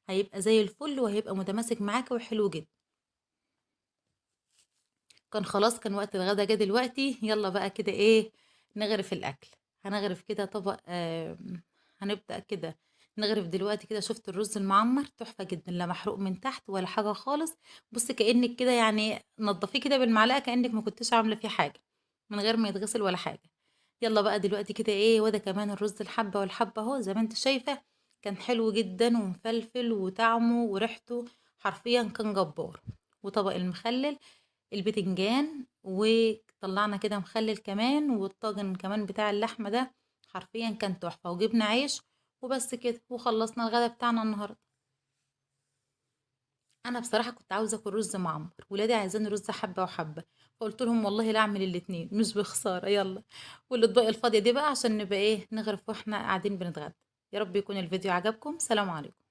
هيبقى زي الفل وهيبقى متماسك معاكِ وحلو جدًا. كان خلاص كان وقت الغدا جه دلوقتي، يالّا بقى كده إيه، نغرف الأكل. هنغرف كده طبق هنبدأ كده نغرف دلوقتي كده. شُفتِ الرز المعمّر تحفة جدًا، لا محروق من تحت ولا حاجة خالص. بُصّي كإنِّك كده يعني نضّفيه كده بالمعلقة كإنِّك ما كنتيش عاملة فيه حاجة، من غير ما يتغسل ولا حاجة. يالّا بقى دلوقتي كده إيه، وده كمان الرز الحبّة والحبّة أهو زي ما أنتِ شايفة، كان حلو جدًا ومفلفل وطعمه وريحته حرفيًا كان جبّار. وطبق المخلل، البتنجان، وطلّعنا كده مخلل كمان، والطاجن كمان بتاع اللحمة ده حرفيًا كان تحفة، وجبنا عيش وبس كده، وخلّصنا الغدا بتاعنا النهارده. أنا بصراحة كنت عاوزة آكل رز معمّر، ولادي عايزين رز حبّة وحبّة، فقُلت لهم والله لا أعمل الاتنين مش بخسارة يالّا. والأطباق الفاضية دي بقى عشان نبقى إيه، نغرف وإحنا قاعدين بنتغدى. يا رب يكون الفيديو عجبكم، سلام عليكم.